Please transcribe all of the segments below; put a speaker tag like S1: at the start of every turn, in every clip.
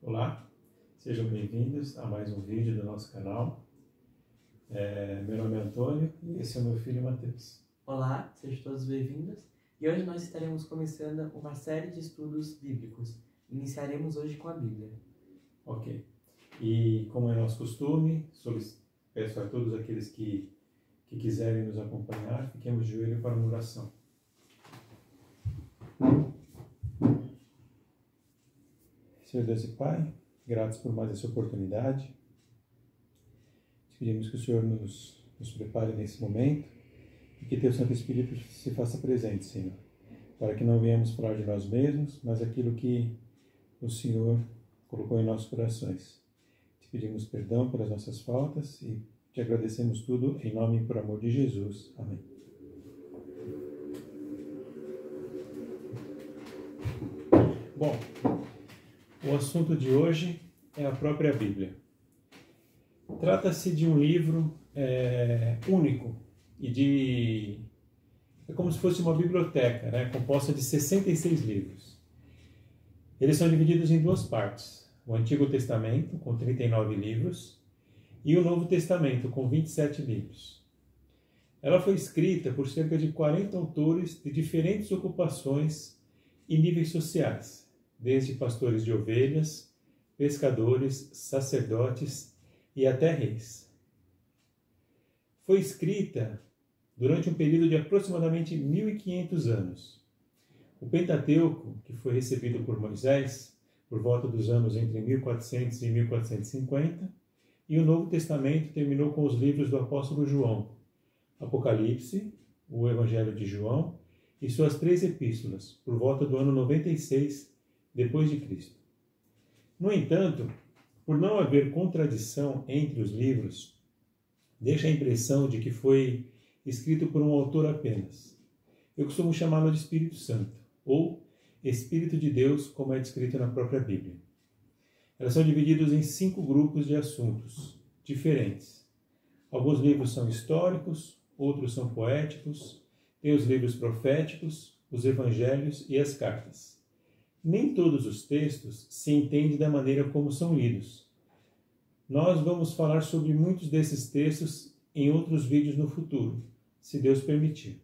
S1: Olá, sejam bem-vindos a mais um vídeo do nosso canal. Meu nome é Antônio e esse é o meu filho Matheus.
S2: Olá, sejam todos bem-vindos e hoje nós estaremos começando uma série de estudos bíblicos. Iniciaremos hoje com a Bíblia.
S1: Ok, e como é nosso costume, peço a todos aqueles que quiserem nos acompanhar, fiquemos de joelho para uma oração. Senhor Deus e Pai, gratos por mais essa oportunidade. Te pedimos que o Senhor nos prepare nesse momento e que Teu Santo Espírito se faça presente, Senhor, para que não venhamos falar de nós mesmos, mas aquilo que o Senhor colocou em nossos corações. Te pedimos perdão pelas nossas faltas e te agradecemos tudo em nome e por amor de Jesus. Amém. Bom, o assunto de hoje é a própria Bíblia. Trata-se de um livro único e é como se fosse uma biblioteca, né, composta de 66 livros. Eles são divididos em duas partes: o Antigo Testamento, com 39 livros, e o Novo Testamento, com 27 livros. Ela foi escrita por cerca de 40 autores de diferentes ocupações e níveis sociais, desde pastores de ovelhas, pescadores, sacerdotes e até reis. Foi escrita durante um período de aproximadamente 1500 anos. O Pentateuco, que foi recebido por Moisés por volta dos anos entre 1400 e 1450, e o Novo Testamento terminou com os livros do apóstolo João, Apocalipse, o Evangelho de João e suas 3 epístolas, por volta do ano 96 depois de Cristo. No entanto, por não haver contradição entre os livros, deixa a impressão de que foi escrito por um autor apenas. Eu costumo chamá-lo de Espírito Santo, ou Espírito de Deus, como é descrito na própria Bíblia. Elas são divididas em 5 grupos de assuntos diferentes. Alguns livros são históricos, outros são poéticos, tem os livros proféticos, os evangelhos e as cartas. Nem todos os textos se entendem da maneira como são lidos. Nós vamos falar sobre muitos desses textos em outros vídeos no futuro, se Deus permitir.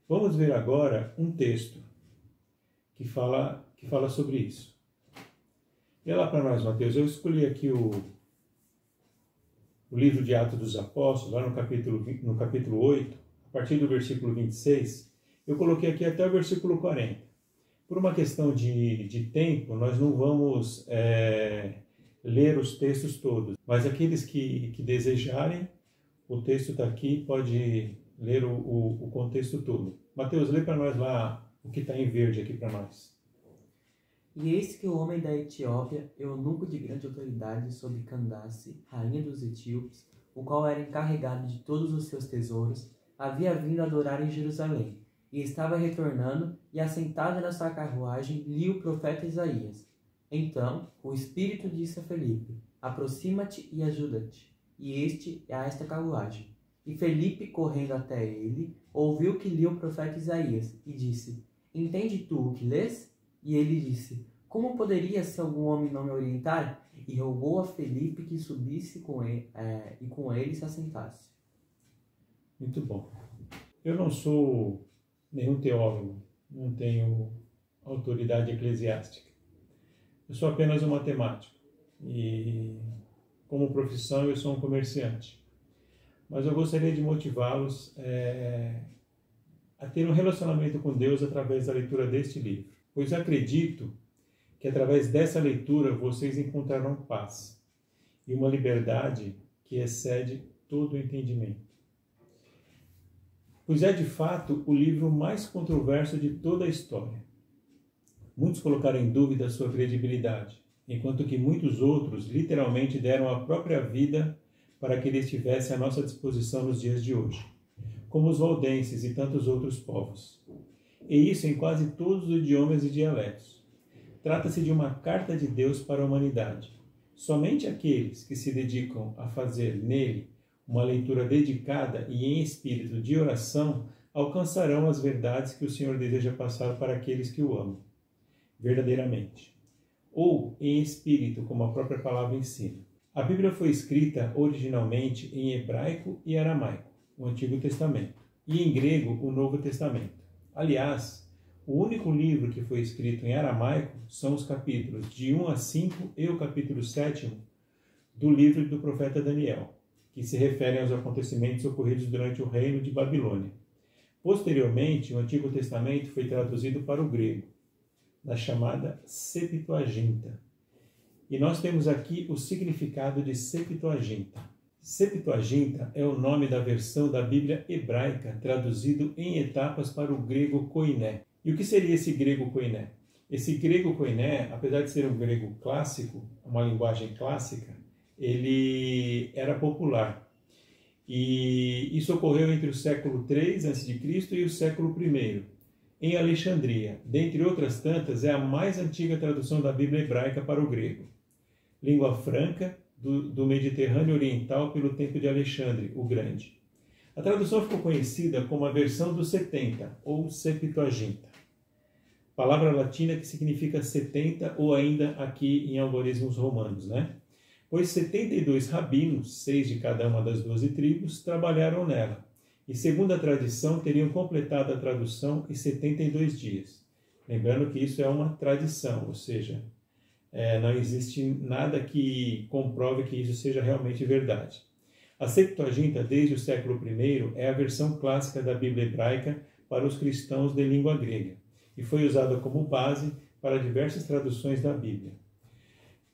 S1: Vamos ver agora um texto que fala sobre isso. Lê lá para nós, Mateus. Eu escolhi aqui o livro de Atos dos Apóstolos, lá no capítulo 8, a partir do versículo 26. Eu coloquei aqui até o versículo 40. Por uma questão de tempo, nós não vamos ler os textos todos, mas aqueles que desejarem, o texto está aqui, pode ler o contexto todo. Mateus, lê para nós lá o que está em verde aqui para nós.
S2: E eis que o homem da Etiópia, eunuco de grande autoridade sobre Candace, rainha dos etíopes, o qual era encarregado de todos os seus tesouros, havia vindo adorar em Jerusalém, e estava retornando, e assentado na sua carruagem, lia o profeta Isaías. Então o Espírito disse a Felipe: aproxima-te e ajuda-te. E este é a esta carruagem. E Felipe, correndo até ele, ouviu que lia o profeta Isaías, e disse: entende tu o que lês? E ele disse: como poderia, se algum homem não me orientar? E rogou a Felipe que subisse com ele, e com ele se assentasse.
S1: Muito bom. Eu não sou nenhum teólogo, não tenho autoridade eclesiástica. Eu sou apenas um matemático e, como profissão, eu sou um comerciante. Mas eu gostaria de motivá-los a ter um relacionamento com Deus através da leitura deste livro, pois acredito que através dessa leitura vocês encontrarão paz e uma liberdade que excede todo o entendimento. Pois é de fato o livro mais controverso de toda a história. Muitos colocaram em dúvida a sua credibilidade, enquanto que muitos outros literalmente deram a própria vida para que ele estivesse à nossa disposição nos dias de hoje, como os valdenses e tantos outros povos. E isso em quase todos os idiomas e dialetos. Trata-se de uma carta de Deus para a humanidade. Somente aqueles que se dedicam a fazer nele uma leitura dedicada e em espírito de oração alcançarão as verdades que o Senhor deseja passar para aqueles que o amam, verdadeiramente. ou em espírito, como a própria palavra ensina. A Bíblia foi escrita originalmente em hebraico e aramaico, o Antigo Testamento, e em grego, o Novo Testamento. Aliás, o único livro que foi escrito em aramaico são os capítulos de 1 a 5 e o capítulo 7 do livro do profeta Daniel, que se referem aos acontecimentos ocorridos durante o reino de Babilônia. Posteriormente, o Antigo Testamento foi traduzido para o grego, na chamada Septuaginta. E nós temos aqui o significado de Septuaginta. Septuaginta é o nome da versão da Bíblia hebraica traduzido em etapas para o grego koiné. E o que seria esse grego koiné? Esse grego koiné, apesar de ser um grego clássico, uma linguagem clássica, ele era popular. E isso ocorreu entre o século III a.C. e o século I, em Alexandria. Dentre outras tantas, é a mais antiga tradução da Bíblia hebraica para o grego. Língua franca do Mediterrâneo Oriental pelo tempo de Alexandre, o Grande. A tradução ficou conhecida como a versão dos 70, ou Septuaginta. Palavra latina que significa 70, ou ainda aqui em algoritmos romanos, né? Pois 72 rabinos, 6 de cada uma das 12 tribos, trabalharam nela, e segundo a tradição teriam completado a tradução em 72 dias. Lembrando que isso é uma tradição, ou seja, não existe nada que comprove que isso seja realmente verdade. A Septuaginta, desde o século I, é a versão clássica da Bíblia hebraica para os cristãos de língua grega, e foi usada como base para diversas traduções da Bíblia.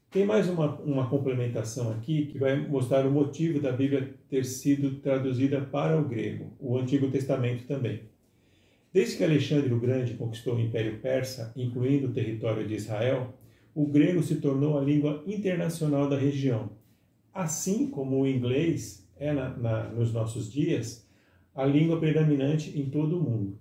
S1: Tem mais uma complementação aqui que vai mostrar o motivo da Bíblia ter sido traduzida para o grego, o Antigo Testamento também. Desde que Alexandre o Grande conquistou o Império Persa, incluindo o território de Israel, o grego se tornou a língua internacional da região. Assim como o inglês é, nos nossos dias, a língua predominante em todo o mundo.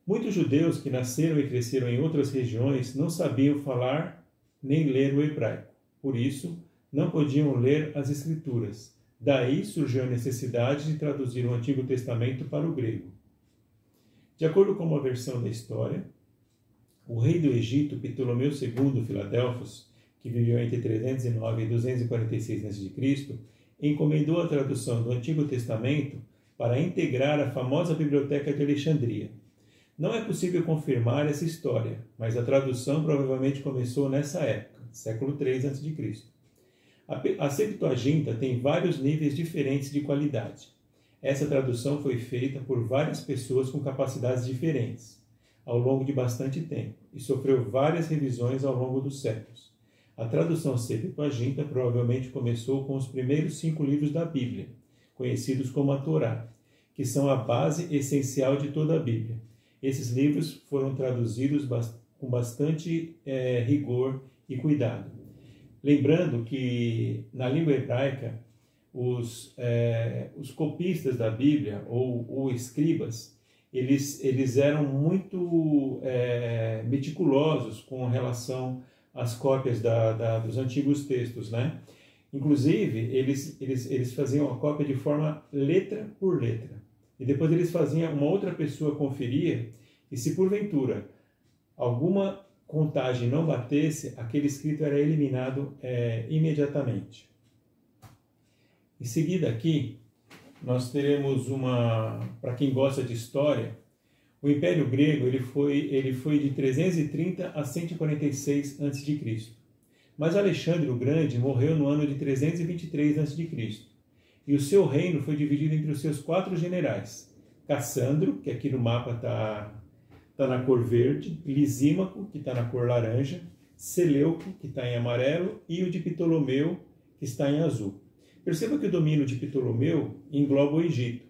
S1: Muitos judeus que nasceram e cresceram em outras regiões não sabiam falar nem ler o hebraico. Por isso, não podiam ler as Escrituras. Daí surgiu a necessidade de traduzir o Antigo Testamento para o grego. De acordo com uma versão da história, o rei do Egito, Ptolomeu II Filadelfos, que viveu entre 309 e 246 a.C., encomendou a tradução do Antigo Testamento para integrar a famosa Biblioteca de Alexandria. Não é possível confirmar essa história, mas a tradução provavelmente começou nessa época, século III a.C. A Septuaginta tem vários níveis diferentes de qualidade. Essa tradução foi feita por várias pessoas com capacidades diferentes, ao longo de bastante tempo, e sofreu várias revisões ao longo dos séculos. A tradução Septuaginta provavelmente começou com os primeiros 5 livros da Bíblia, conhecidos como a Torá, que são a base essencial de toda a Bíblia. Esses livros foram traduzidos com bastante rigor e cuidado. Lembrando que na língua hebraica, os copistas da Bíblia, ou escribas, eles eram muito meticulosos com relação às cópias dos antigos textos, né? Inclusive, eles faziam a cópia de forma letra por letra. E depois eles faziam, uma outra pessoa conferia, e se porventura alguma contagem não batesse, aquele escrito era eliminado imediatamente. Em seguida aqui, nós teremos para quem gosta de história, o Império Grego ele foi de 330 a 146 a.C. Mas Alexandre o Grande morreu no ano de 323 a.C. E o seu reino foi dividido entre os seus 4 generais. Cassandro, que aqui no mapa está na cor verde, Lisímaco, que está na cor laranja, Seleuco, que está em amarelo, e o de Ptolomeu, que está em azul. Perceba que o domínio de Ptolomeu engloba o Egito.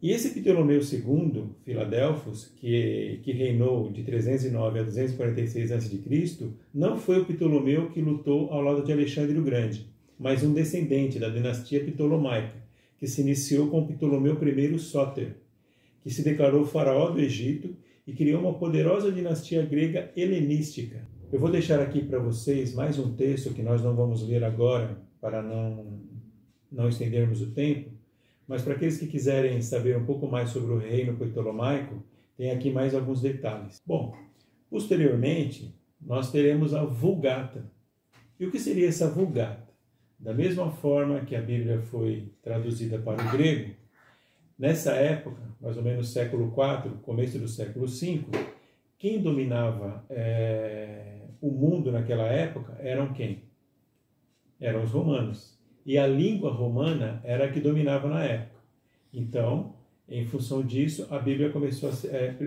S1: E esse Ptolomeu II, Filadelfos, que reinou de 309 a 246 a.C., não foi o Ptolomeu que lutou ao lado de Alexandre o Grande, mas um descendente da dinastia Ptolomaica, que se iniciou com Ptolomeu I Sóter, que se declarou faraó do Egito e criou uma poderosa dinastia grega helenística. Eu vou deixar aqui para vocês mais um texto que nós não vamos ler agora, para não estendermos o tempo, mas para aqueles que quiserem saber um pouco mais sobre o reino ptolomaico, tem aqui mais alguns detalhes. Bom, posteriormente, nós teremos a Vulgata. E o que seria essa Vulgata? Da mesma forma que a Bíblia foi traduzida para o grego, nessa época, mais ou menos século IV, começo do século V, quem dominava o mundo naquela época eram quem? Eram os romanos. E a língua romana era a que dominava na época. Então, em função disso, a Bíblia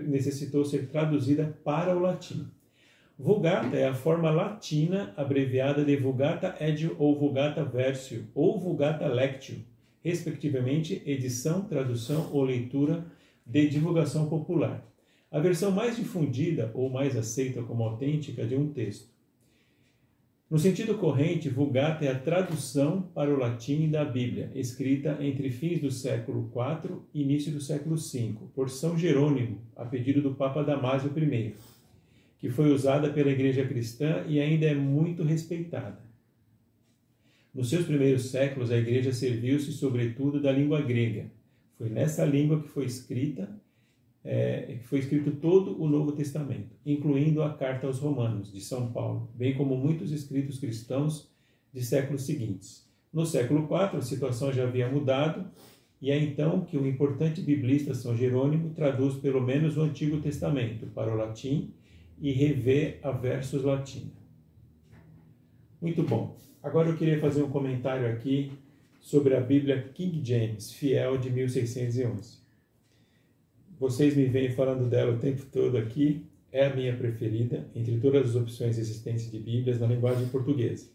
S1: necessitou ser traduzida para o latim. Vulgata é a forma latina abreviada de Vulgata Editio ou Vulgata Versio ou Vulgata Lectio, respectivamente edição, tradução ou leitura de divulgação popular. A versão mais difundida ou mais aceita como autêntica de um texto. No sentido corrente, Vulgata é a tradução para o latim da Bíblia, escrita entre fins do século IV e início do século V, por São Jerônimo, a pedido do Papa Damásio I, que foi usada pela Igreja Cristã e ainda é muito respeitada. Nos seus primeiros séculos, a Igreja serviu-se sobretudo da língua grega. Foi nessa língua que foi escrito todo o Novo Testamento, incluindo a Carta aos Romanos, de São Paulo, bem como muitos escritos cristãos de séculos seguintes. No século IV, a situação já havia mudado, e é então que o importante biblista São Jerônimo traduz pelo menos o Antigo Testamento para o latim e revê a versos latina. Muito bom. Agora eu queria fazer um comentário aqui sobre a Bíblia King James, fiel de 1611. Vocês me vêm falando dela o tempo todo aqui, é a minha preferida entre todas as opções existentes de Bíblias na linguagem portuguesa.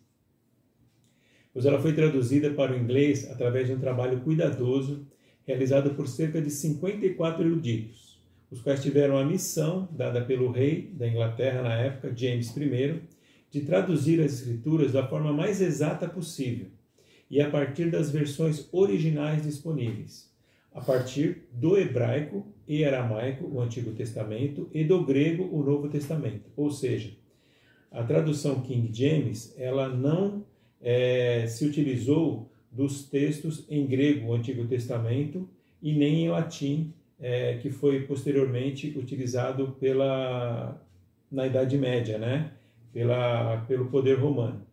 S1: Pois ela foi traduzida para o inglês através de um trabalho cuidadoso realizado por cerca de 54 eruditos, os quais tiveram a missão, dada pelo rei da Inglaterra na época, James I, de traduzir as escrituras da forma mais exata possível e a partir das versões originais disponíveis, a partir do hebraico e aramaico, o Antigo Testamento, e do grego, o Novo Testamento. Ou seja, a tradução King James, ela não se utilizou dos textos em grego, o Antigo Testamento, e nem em latim, que foi posteriormente utilizado na Idade Média, né? Pelo poder romano.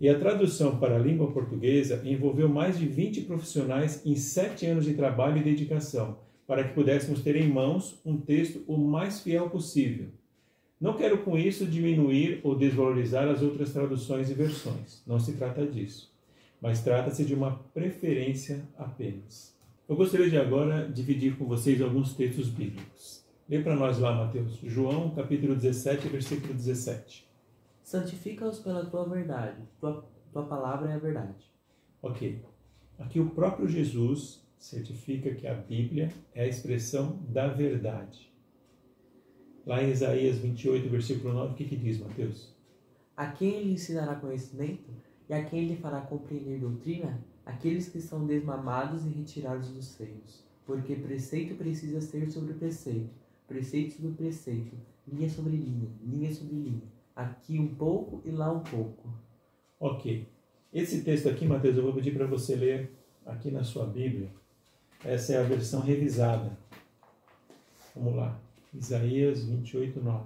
S1: E a tradução para a língua portuguesa envolveu mais de 20 profissionais em 7 anos de trabalho e dedicação, para que pudéssemos ter em mãos um texto o mais fiel possível. Não quero com isso diminuir ou desvalorizar as outras traduções e versões, não se trata disso, mas trata-se de uma preferência apenas. Eu gostaria de agora dividir com vocês alguns textos bíblicos. Lê para nós lá, Mateus, João, capítulo 17, versículo 17.
S2: Santifica-os pela tua verdade, tua palavra é a verdade.
S1: Ok. Aqui o próprio Jesus certifica que a Bíblia é a expressão da verdade. Lá em Isaías 28, versículo 9, o que diz, Mateus?
S2: A quem ele ensinará conhecimento e a quem ele fará compreender doutrina? Aqueles que são desmamados e retirados dos seios. Porque preceito precisa ser sobre preceito, preceito sobre preceito, linha sobre linha, linha sobre linha. Aqui um pouco e lá um pouco.
S1: Ok. Esse texto aqui, Mateus, eu vou pedir para você ler aqui na sua Bíblia. Essa é a versão revisada. Vamos lá. Isaías 28, 9.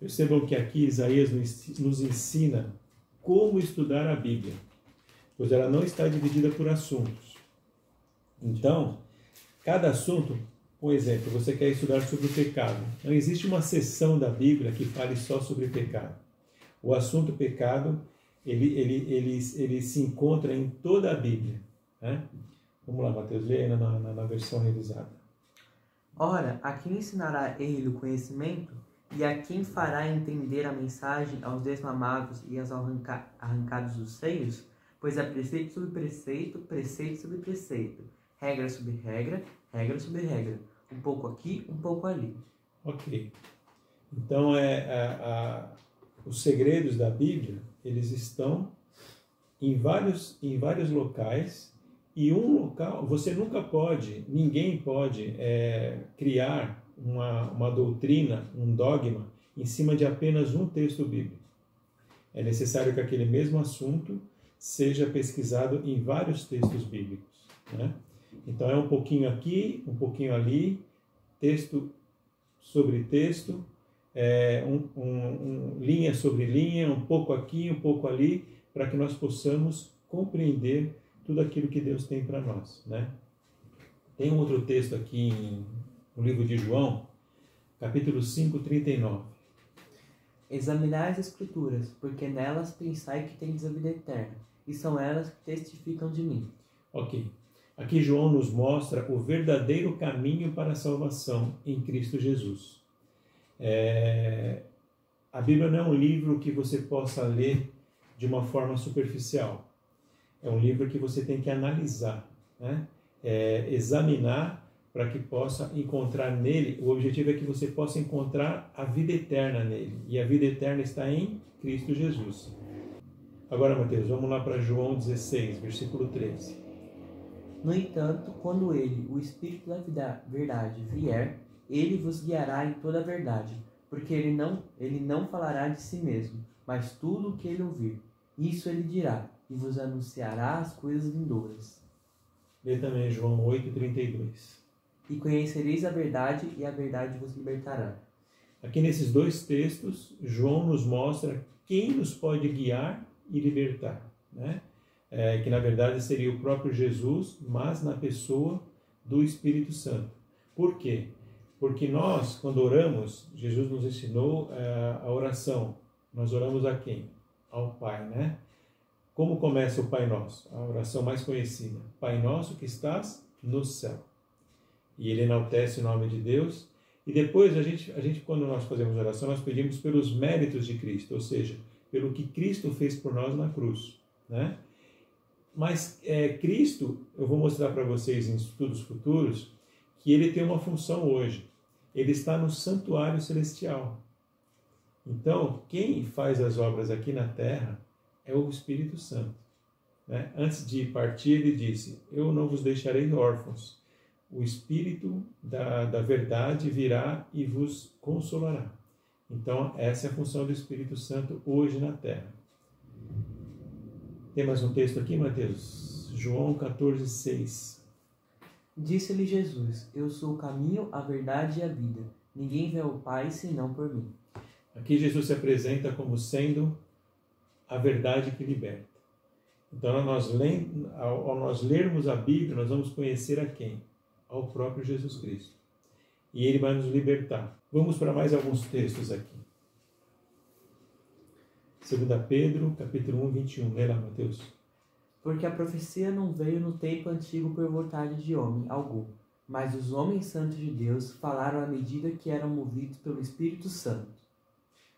S1: Percebam que aqui Isaías nos ensina como estudar a Bíblia, pois ela não está dividida por assuntos. Então, cada assunto, por exemplo, você quer estudar sobre o pecado. Não existe uma seção da Bíblia que fale só sobre pecado. O assunto pecado, ele se encontra em toda a Bíblia. Né? Vamos lá, Mateus, lê aí na versão revisada.
S2: Ora, a quem ensinará ele o conhecimento e a quem fará entender a mensagem aos desmamados e aos arrancados dos seios? Pois é preceito sobre preceito, preceito sobre preceito, regra sobre regra, regra sobre regra, um pouco aqui, um pouco ali. Ok. Então, os segredos da Bíblia, eles estão em vários locais, e um local, ninguém pode criar uma doutrina, um dogma, em cima de apenas um texto bíblico. É necessário que aquele mesmo assunto seja pesquisado em vários textos bíblicos, né? Então é um pouquinho aqui, um pouquinho ali, texto sobre texto,
S1: linha sobre linha, um pouco aqui, um pouco ali, para que nós possamos compreender tudo aquilo que Deus tem para nós, né? Tem um outro texto aqui no livro de João, capítulo 5, 39.
S2: Examinai as Escrituras, porque nelas pensai que tendes a vida eterna, e são elas que testificam de mim.
S1: Ok. Aqui João nos mostra o verdadeiro caminho para a salvação em Cristo Jesus. A Bíblia não é um livro que você possa ler de uma forma superficial. É um livro que você tem que analisar, né? Examinar para que possa encontrar nele. O objetivo é que você possa encontrar a vida eterna nele. E a vida eterna está em Cristo Jesus. Agora, Mateus, vamos lá para João 16, versículo 13.
S2: No entanto, quando ele, o Espírito da verdade, vier, ele vos guiará em toda a verdade, porque ele não falará de si mesmo, mas tudo o que ele ouvir, isso ele dirá, e vos anunciará as coisas vindouras.
S1: Lê também João 8,32.
S2: E conhecereis a verdade, e a verdade vos libertará.
S1: Aqui nesses dois textos, João nos mostra quem nos pode guiar e libertar, né? Que na verdade seria o próprio Jesus, mas na pessoa do Espírito Santo. Por quê? Porque nós, quando oramos, Jesus nos ensinou a oração. Nós oramos a quem? Ao Pai, né? Como começa o Pai Nosso? A oração mais conhecida. Pai Nosso que estás no céu. E ele enaltece o nome de Deus. E depois, a gente quando nós fazemos oração, nós pedimos pelos méritos de Cristo, ou seja, pelo que Cristo fez por nós na cruz, né? Mas Cristo, eu vou mostrar para vocês em estudos futuros, que ele tem uma função hoje. Ele está no santuário celestial. Então, quem faz as obras aqui na terra é o Espírito Santo, né? Antes de partir, ele disse, eu não vos deixarei órfãos. O Espírito da verdade virá e vos consolará. Então, essa é a função do Espírito Santo hoje na terra. Tem mais um texto aqui, Mateus? João 14, 6.
S2: Disse-lhe Jesus, eu sou o caminho, a verdade e a vida. Ninguém vê ao Pai senão por mim.
S1: Aqui Jesus se apresenta como sendo a verdade que liberta. Então, ao nós lermos a Bíblia, nós vamos conhecer a quem? Ao próprio Jesus Cristo. E ele vai nos libertar. Vamos para mais alguns textos aqui. 2 Pedro, capítulo 1, 21. Lê lá, Mateus.
S2: Porque a profecia não veio no tempo antigo por vontade de homem algum, mas os homens santos de Deus falaram à medida que eram movidos pelo Espírito Santo.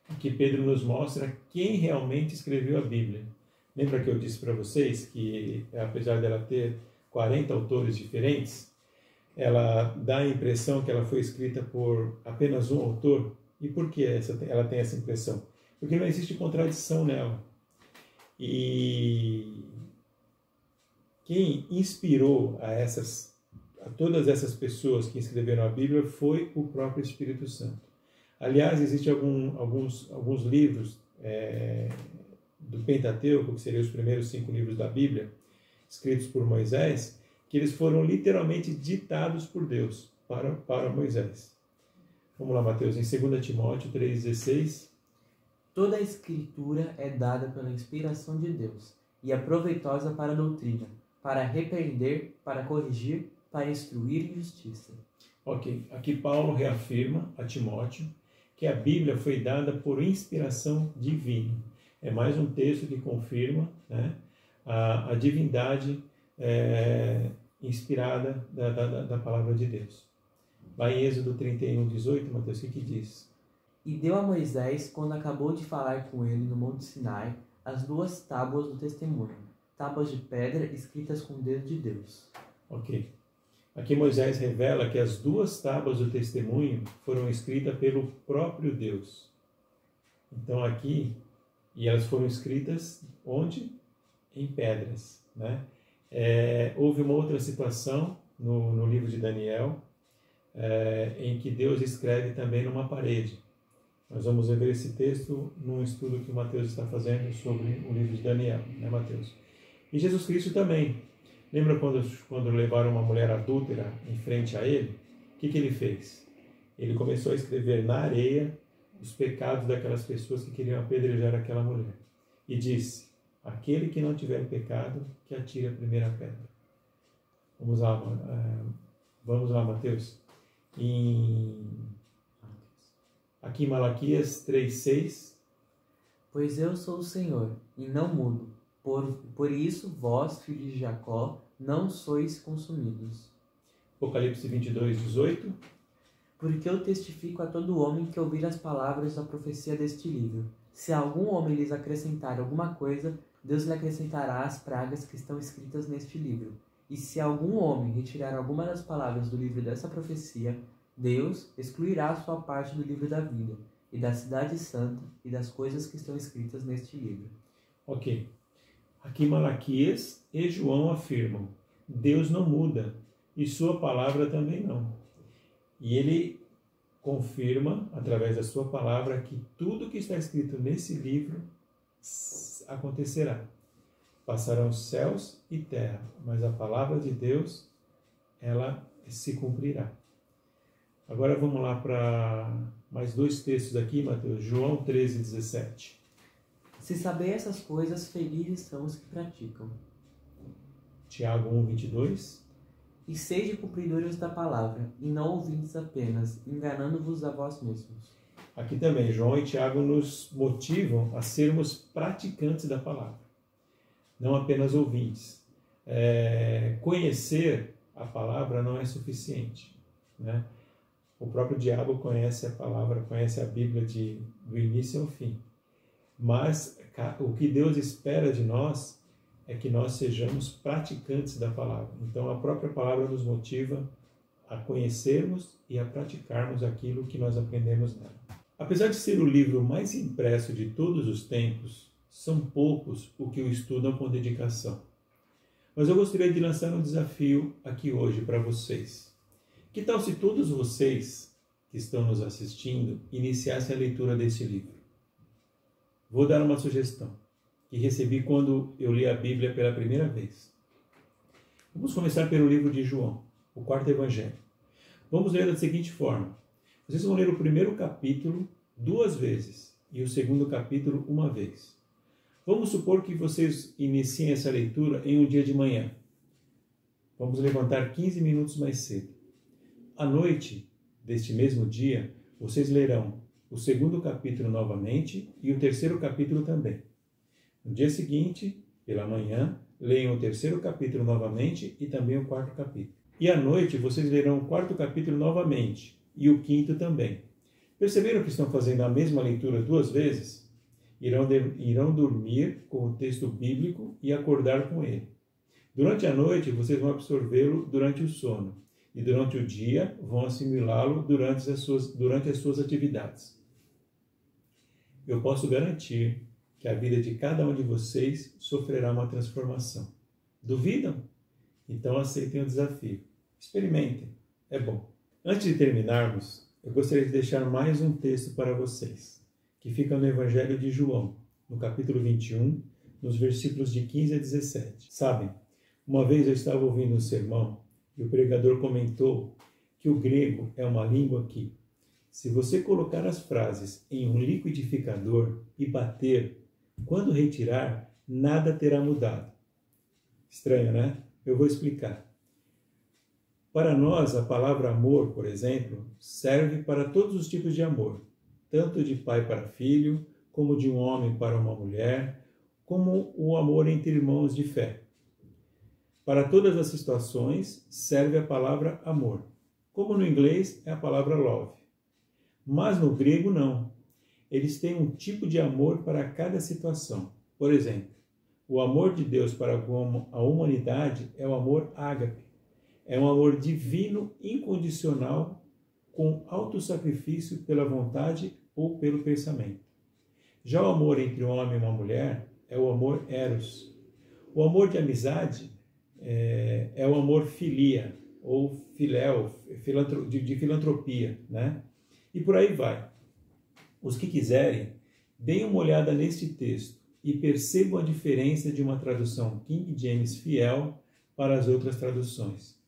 S1: Aqui Pedro nos mostra quem realmente escreveu a Bíblia. Lembra que eu disse para vocês que, apesar dela ter 40 autores diferentes, ela dá a impressão que ela foi escrita por apenas um autor? E por que ela tem essa impressão? Porque não existe contradição nela. E quem inspirou a todas essas pessoas que escreveram a Bíblia foi o próprio Espírito Santo. Aliás, existem alguns livros do Pentateuco, que seriam os primeiros 5 livros da Bíblia, escritos por Moisés, que eles foram literalmente ditados por Deus para Moisés. Vamos lá, Mateus, em 2 Timóteo 3,16.
S2: Toda a Escritura é dada pela inspiração de Deus e é proveitosa para a doutrina, para repreender, para corrigir, para instruir em justiça.
S1: Ok, aqui Paulo reafirma a Timóteo que a Bíblia foi dada por inspiração divina. É mais um texto que confirma, né, a divindade inspirada da palavra de Deus. Lá em Êxodo 31, 18, Mateus, o que diz?
S2: E deu a Moisés, quando acabou de falar com ele no Monte Sinai, as 2 tábuas do testemunho, tábuas de pedra escritas com o dedo de Deus.
S1: Ok. Aqui Moisés revela que as 2 tábuas do testemunho foram escritas pelo próprio Deus. Então aqui, e elas foram escritas onde? Em pedras, né? Houve uma outra situação no livro de Daniel, em que Deus escreve também numa parede. Nós vamos ver esse texto num estudo que o Mateus está fazendo sobre o livro de Daniel, né, Mateus? E Jesus Cristo também. Lembra quando levaram uma mulher adúltera em frente a ele? O que ele fez? Ele começou a escrever na areia os pecados daquelas pessoas que queriam apedrejar aquela mulher. E disse: aquele que não tiver pecado, que atire a primeira pedra. Vamos lá, Mateus. Aqui em Malaquias 3:6.
S2: Pois eu sou o Senhor, e não mudo. Por isso, vós, filhos de Jacó, não sois consumidos.
S1: Apocalipse 22:18.
S2: Porque eu testifico a todo homem que ouvir as palavras da profecia deste livro. Se algum homem lhes acrescentar alguma coisa, Deus lhe acrescentará as pragas que estão escritas neste livro. E se algum homem retirar alguma das palavras do livro dessa profecia, Deus excluirá a sua parte do livro da vida, e da cidade santa, e das coisas que estão escritas neste livro.
S1: Ok. Aqui Malaquias e João afirmam: Deus não muda, e sua palavra também não. E ele confirma, através da sua palavra, que tudo que está escrito nesse livro acontecerá. Passarão céus e terra, mas a palavra de Deus, ela se cumprirá. Agora vamos lá para mais dois textos aqui, Mateus. João 13:17.
S2: Se saber essas coisas, felizes são os que praticam.
S1: Tiago 1:22.
S2: E sede cumpridores da palavra, e não ouvintes apenas, enganando-vos a vós mesmos.
S1: Aqui também, João e Tiago nos motivam a sermos praticantes da palavra, não apenas ouvintes. Conhecer a palavra não é suficiente, né? O próprio diabo conhece a palavra, conhece a Bíblia do início ao fim. Mas o que Deus espera de nós é que nós sejamos praticantes da palavra. Então a própria palavra nos motiva a conhecermos e a praticarmos aquilo que nós aprendemos nela. Apesar de ser o livro mais impresso de todos os tempos, são poucos os que o estudam com dedicação. Mas eu gostaria de lançar um desafio aqui hoje para vocês. Que tal se todos vocês que estão nos assistindo iniciassem a leitura desse livro? Vou dar uma sugestão que recebi quando eu li a Bíblia pela primeira vez. Vamos começar pelo livro de João, o quarto evangelho. Vamos ler da seguinte forma: vocês vão ler o primeiro capítulo 2 vezes e o segundo capítulo 1 vez. Vamos supor que vocês iniciem essa leitura em um dia de manhã. Vamos levantar 15 minutos mais cedo. À noite deste mesmo dia, vocês lerão o segundo capítulo novamente e o terceiro capítulo também. No dia seguinte, pela manhã, leiam o terceiro capítulo novamente e também o quarto capítulo. E à noite vocês lerão o quarto capítulo novamente e o quinto também. Perceberam que estão fazendo a mesma leitura 2 vezes? Irão dormir com o texto bíblico e acordar com ele. Durante a noite vocês vão absorvê-lo durante o sono e durante o dia vão assimilá-lo durante as suas atividades. Eu posso garantir que a vida de cada um de vocês sofrerá uma transformação. Duvidam? Então aceitem o desafio. Experimentem. É bom. Antes de terminarmos, eu gostaria de deixar mais um texto para vocês, que fica no Evangelho de João, no capítulo 21, nos versículos de 15 a 17. Sabem, uma vez eu estava ouvindo um sermão e o pregador comentou que o grego é uma língua que, se você colocar as frases em um liquidificador e bater, quando retirar, nada terá mudado. Estranho, né? Eu vou explicar. Para nós, a palavra amor, por exemplo, serve para todos os tipos de amor, tanto de pai para filho, como de um homem para uma mulher, como o amor entre irmãos de fé. Para todas as situações, serve a palavra amor, como no inglês é a palavra love. Mas no grego não. Eles têm um tipo de amor para cada situação. Por exemplo, o amor de Deus para com a humanidade é o amor ágape. É um amor divino, incondicional, com autossacrifício pela vontade ou pelo pensamento. Já o amor entre um homem e uma mulher é o amor eros. O amor de amizade é o amor filia, ou filéu, de filantropia, né? E por aí vai. Os que quiserem, deem uma olhada neste texto e percebam a diferença de uma tradução King James fiel para as outras traduções.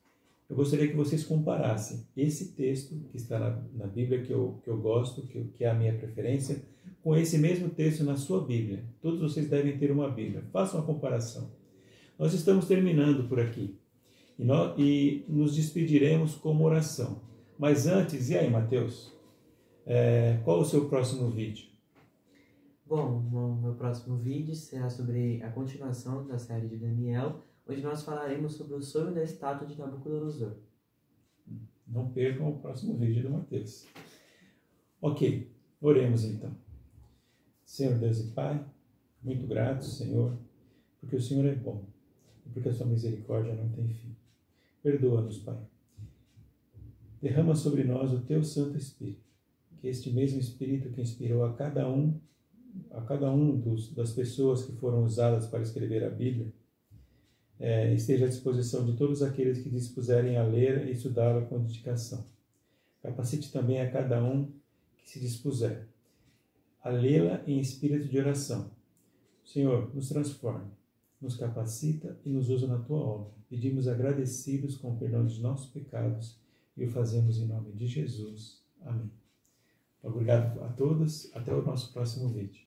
S1: eu gostaria que vocês comparassem esse texto que está na Bíblia, que eu gosto, que é a minha preferência, com esse mesmo texto na sua Bíblia. Todos vocês devem ter uma Bíblia. Façam a comparação. Nós estamos terminando por aqui e nos despediremos com uma oração. Mas antes, e aí, Mateus? Qual o seu próximo vídeo?
S2: Bom, o meu próximo vídeo será sobre a continuação da série de Daniel, onde nós falaremos sobre o sonho da estátua de Nabucodonosor.
S1: Não percam o próximo vídeo do Mateus. Ok, oremos então. Senhor Deus e Pai, muito grato, Senhor, porque o Senhor é bom e porque a sua misericórdia não tem fim. Perdoa-nos, Pai. Derrama sobre nós o teu Santo Espírito, que este mesmo Espírito que inspirou a cada um das pessoas que foram usadas para escrever a Bíblia, esteja à disposição de todos aqueles que dispuserem a ler e estudá-la com dedicação. Capacite também a cada um que se dispuser a lê-la em espírito de oração. Senhor, nos transforme, nos capacita e nos usa na tua obra. Pedimos agradecidos com o perdão dos nossos pecados e o fazemos em nome de Jesus. Amém. Obrigado a todos. Até o nosso próximo vídeo.